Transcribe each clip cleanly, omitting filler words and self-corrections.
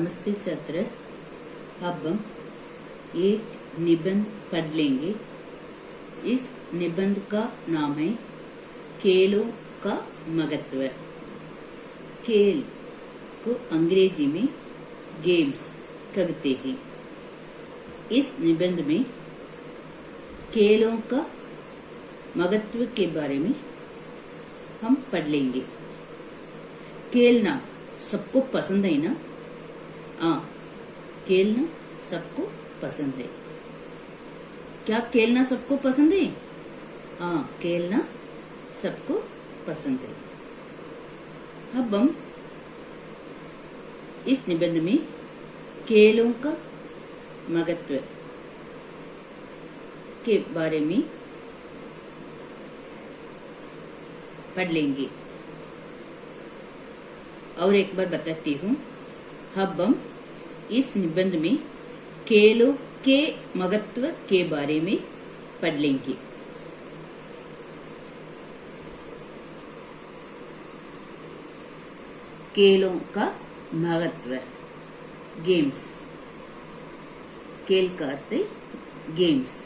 नमस्ते छात्र। अब हम एक निबंध पढ़ लेंगे। इस निबंध का नाम है खेलों का महत्व। खेल को अंग्रेजी में गेम्स कहते हैं। इस निबंध में खेलों का महत्व के बारे में हम पढ़ लेंगे। खेलना सबको पसंद है ना? हाँ, खेलना सबको पसंद है। क्या खेलना सबको पसंद है? हाँ, खेलना सबको पसंद है। अब हम इस निबंध में खेलों का महत्व के बारे में पढ़ लेंगे। और एक बार बताती हूँ। अब हम इस निबंध में खेलों के महत्व के बारे में पढ़ लेंगे। खेलों का महत्व। गेम्स, खेल का अर्थ है गेम्स।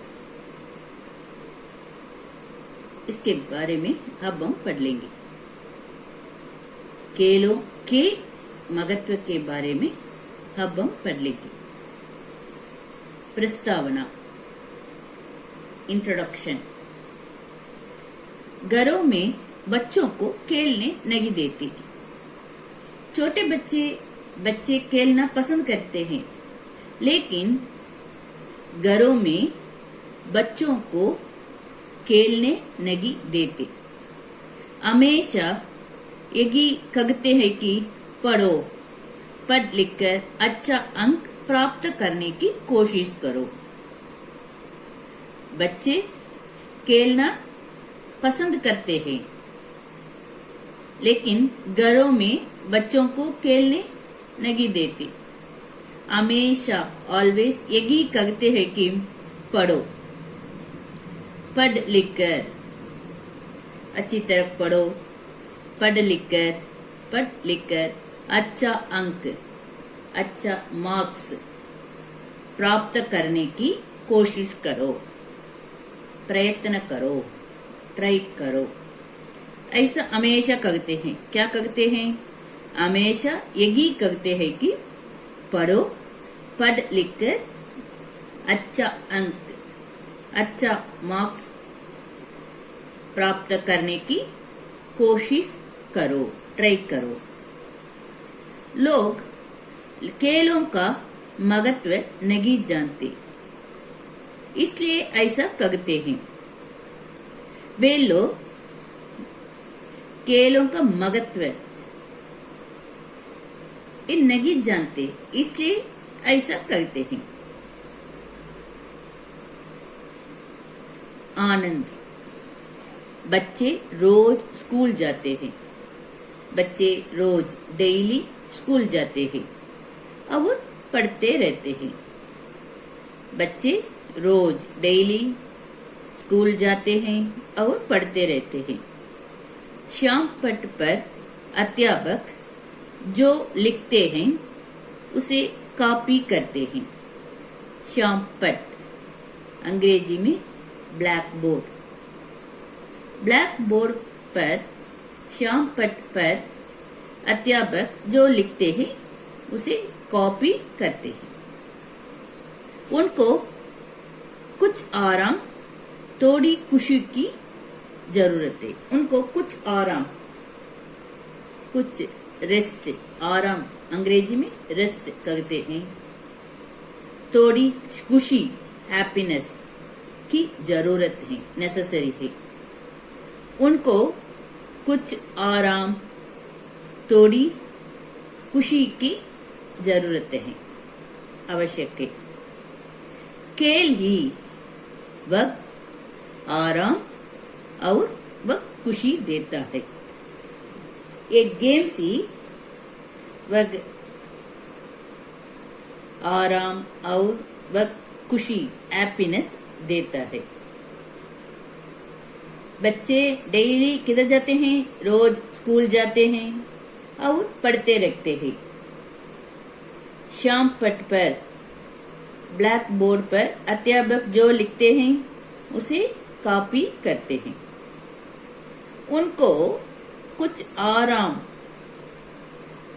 इसके बारे में अब हम पढ़ लेंगे। खेलों के महत्व के बारे में अब हम पढ़ लेंगे। प्रस्तावना, इंट्रोडक्शन। घरों में बच्चों को खेलने नहीं देते। छोटे बच्चे खेलना पसंद करते हैं, लेकिन घरों में बच्चों को खेलने नहीं देते। हमेशा यही कहते हैं कि पढ़ो, पढ़ लिखकर अच्छा अंक प्राप्त करने की कोशिश करो। बच्चे खेलना पसंद करते हैं, लेकिन घरों में बच्चों को खेलने नहीं देते। हमेशा ऑलवेज यही कहते हैं कि पढ़ो, पढ़ लिखकर अच्छी तरह पढ़ो, पढ़ लिखकर अच्छा अंक, अच्छा मार्क्स प्राप्त करने की कोशिश करो, प्रयत्न करो, ट्राई करो। ऐसा हमेशा कहते हैं। क्या कहते हैं? हमेशा यही कहते हैं कि पढ़ो, पढ़ लिखकर अच्छा अंक, अच्छा मार्क्स प्राप्त करने की कोशिश करो, ट्राई करो। लोग खेलों का महत्व नहीं जानते, इसलिए ऐसा कहते हैं। वे लोग खेलों का महत्व नहीं जानते, इसलिए ऐसा कहते हैं। आनंद, बच्चे रोज स्कूल जाते हैं। बच्चे रोज डेली स्कूल जाते हैं और पढ़ते रहते हैं। बच्चे रोज डेली स्कूल जाते हैं और पढ़ते रहते हैं। शाम पट पर अध्यापक जो लिखते हैं उसे कॉपी करते हैं। शाम पट, अंग्रेजी में ब्लैक बोर्ड। ब्लैक बोर्ड पर, शाम पट पर अध्यापक जो लिखते हैं उसे कॉपी करते हैं। उनको कुछ आराम, थोड़ी खुशी की जरूरत है। उनको कुछ आराम, कुछ रेस्ट, आराम अंग्रेजी में रेस्ट कहते हैं। थोड़ी खुशी, हैप्पीनेस की जरूरत है, नेसेसरी है। उनको कुछ आराम, थोड़ी खुशी की जरूरत है, आवश्यक है। खेल ही वक्त आराम और वक्त खुशी देता है। एक गेम ही वक्त आराम और वक्त खुशी, हैप्पीनेस देता है। बच्चे डेली किधर जाते हैं? रोज स्कूल जाते हैं और पढ़ते रहते हैं। श्याम पट पर, ब्लैक बोर्ड पर अध्यापक जो लिखते हैं उसे कॉपी करते हैं। उनको कुछ आराम,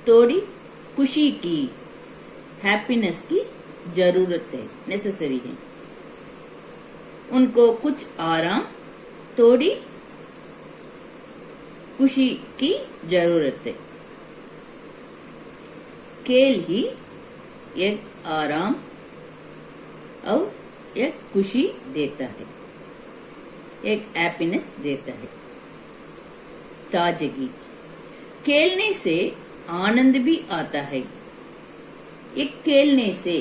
थोड़ी खुशी की, हैप्पीनेस की जरूरत है, नेसेसरी है। उनको कुछ आराम, थोड़ी खुशी की जरूरत है। खेल ही एक आराम और एक खुशी देता है, एक हैप्पीनेस देता है। ताजगी, खेलने से आनंद भी आता है। एक खेलने से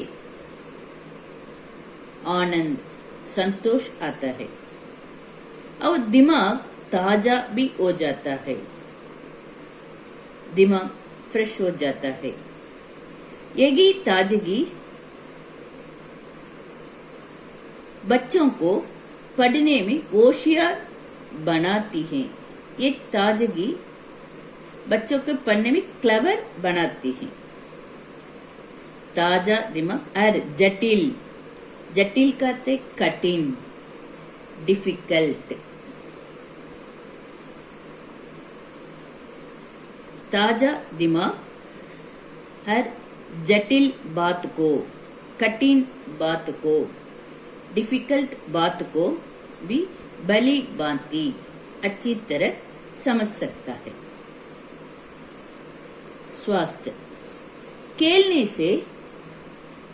आनंद, संतोष आता है और दिमाग ताजा भी हो जाता है, दिमाग फ्रेश हो जाता है। यही ताजगी बच्चों को पढ़ने में होशियार बनाती है। ये ताजगी बच्चों को पढ़ने में क्लेवर बनाती है। ताजा दिमाग और जटिल, जटिल कहते कठिन, डिफिकल्ट। ताजा दिमाग हर जटिल बात को, कठिन बात को, डिफिकल्ट बात को भी भली भांति अच्छी तरह समझ सकता है। स्वास्थ्य, खेलने से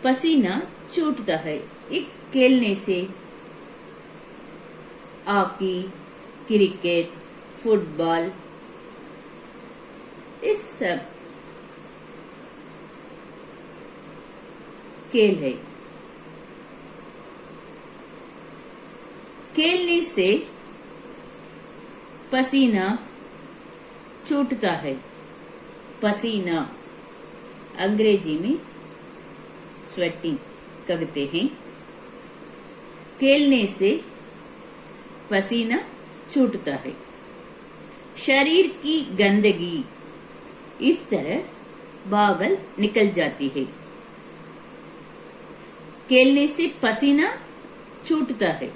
पसीना छूटता है। एक खेलने से हॉकी, क्रिकेट, फुटबॉल, इस सब खेल है। खेलने से पसीना छूटता है। पसीना अंग्रेजी में स्वेटिंग कहते हैं। खेलने से पसीना छूटता है। शरीर की गंदगी इस तरह बाहर निकल जाती है। खेलने से पसीना छूटता है।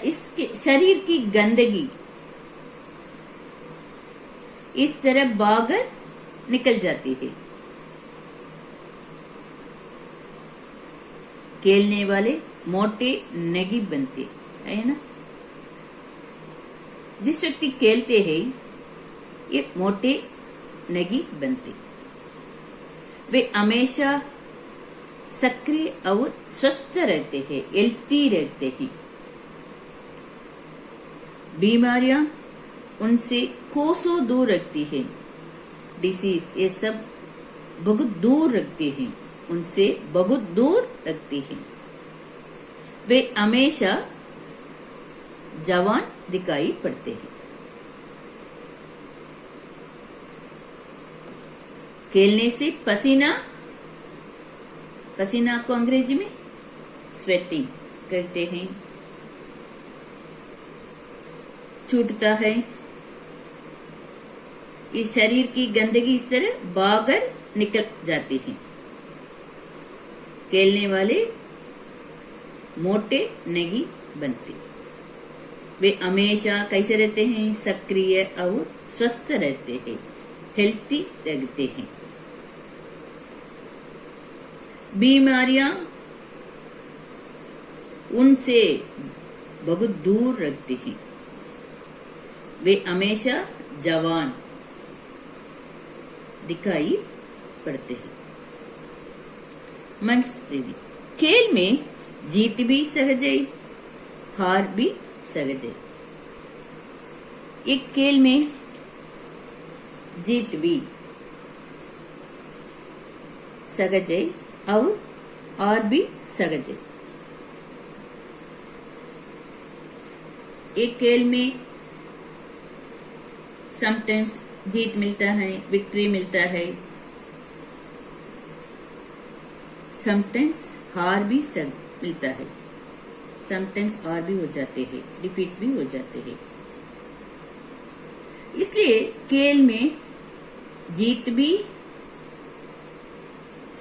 इसके शरीर की गंदगी इस तरह बाहर निकल जाती है। खेलने वाले मोटे नहीं बनते, है ना। जिस व्यक्ति खेलते हैं ये मोटे नहीं बनते। वे हमेशा सक्रिय और स्वस्थ रहते हैं, हेल्थी रहते हैं। बीमारियां उनसे कोसों दूर रखती है। डिसीज ये सब बहुत दूर रखती हैं, उनसे बहुत दूर रखती हैं। वे हमेशा जवान दिखाई पड़ते हैं। खेलने से पसीना, पसीना को अंग्रेजी में स्वेटिंग कहते हैं, छूटता है। इस शरीर की गंदगी इस तरह बाहर निकल जाती है। खेलने वाले मोटे नहीं बनते। वे हमेशा कैसे रहते हैं, सक्रिय और स्वस्थ रहते हैं, हेल्थी रहते हैं। बीमारियां उनसे बहुत दूर रखती हैं। वे हमेशा जवान दिखाई पड़ते हैं। मन स्थिति, खेल में जीत भी सहज है, हार भी सहज है। एक खेल में जीत भी सहज है और हार भी सहज है। एक खेल में समटाइम्स जीत मिलता है, विक्ट्री मिलता है, समटाइम्स हार भी मिलता है, समटाइम्स हार भी हो जाते हैं, डिफीट भी हो जाते हैं। इसलिए खेल में जीत भी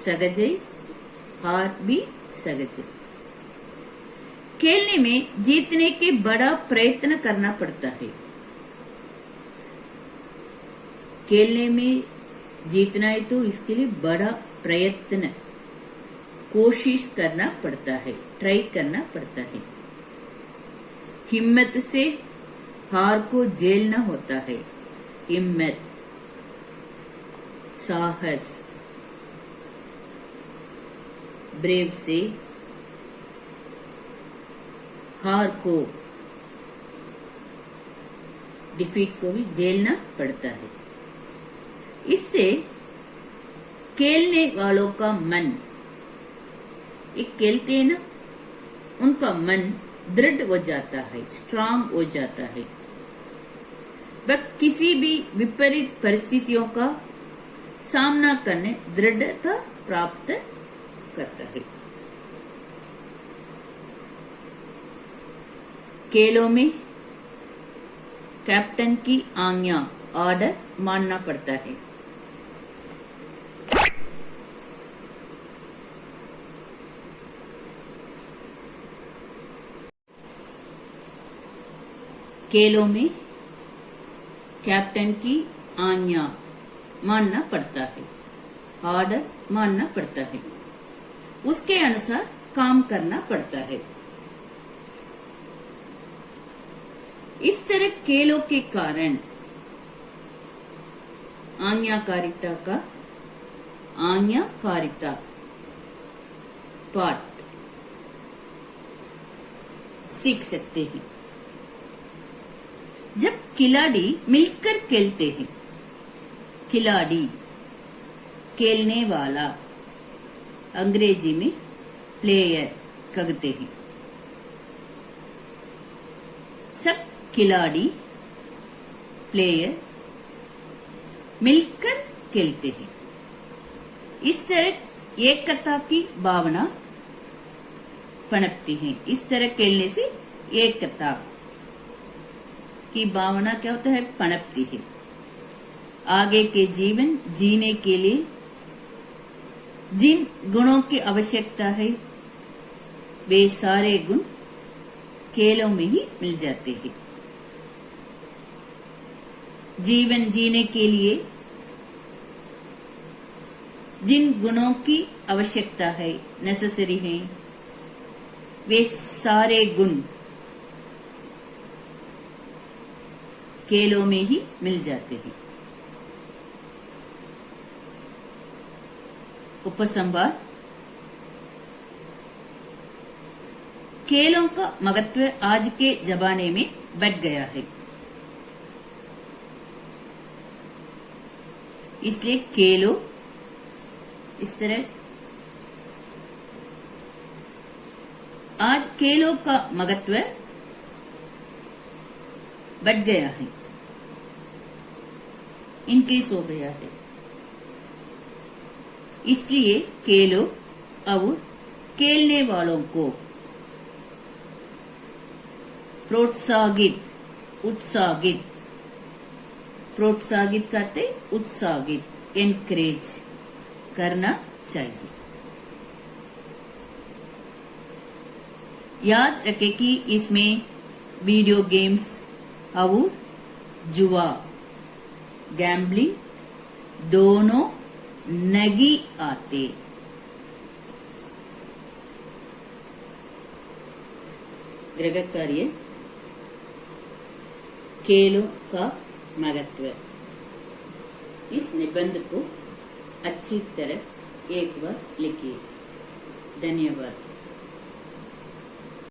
सहज है, हार भी सहज है। खेलने में जीतने के बड़ा प्रयत्न करना पड़ता है। खेलने में जीतना है तो इसके लिए बड़ा प्रयत्न, कोशिश करना पड़ता है, ट्राई करना पड़ता है। हिम्मत से हार को झेलना होता है। हिम्मत, साहस, ब्रेव से हार को, डिफीट को भी झेलना पड़ता है। इससे खेलने वालों का मन, एक खेलते हैं ना, उनका मन दृढ़ हो जाता है, स्ट्रांग हो जाता है। वह किसी भी विपरीत परिस्थितियों का सामना करने दृढ़ता प्राप्त करता है। खेलों में कैप्टन की आज्ञा, ऑर्डर मानना पड़ता है। खेलों में कैप्टन की आज्ञा मानना पड़ता है, ऑर्डर मानना पड़ता है, उसके अनुसार काम करना पड़ता है। इस तरह खेलों के कारण आज्ञाकारिता पाठ सीख सकते हैं। जब खिलाड़ी मिलकर खेलते हैं, खिलाड़ी, खेलने वाला, अंग्रेजी में प्लेयर कहते हैं। सब खिलाड़ी, प्लेयर मिलकर खेलते हैं। इस तरह एकता की भावना पनपती है। इस तरह खेलने से एकता की भावना क्या होता है, पनपती है। आगे के जीवन जीने के लिए जिन गुणों की आवश्यकता है, वे सारे गुण खेलों में ही मिल जाते हैं। जीवन जीने के लिए जिन गुणों की आवश्यकता है, नेसेसरी है, वे सारे गुण खेलों में ही मिल जाते हैं। उपसंहार, खेलों का महत्व आज के जमाने में बढ़ गया है। इसलिए खेलों, इस तरह आज खेलों का महत्व बढ़ गया है, इंक्रीज हो गया है। इसलिए खेलों और खेलने वालों को प्रोत्साहित करते, उत्साहित, एनकरेज करना चाहिए। याद रखें कि इसमें वीडियो गेम्स और जुआ, गैम्बलिंग दोनों नहीं आते। गृह कार्य, खेलों का महत्व, इस निबंध को अच्छी तरह एक बार लिखिए। धन्यवाद।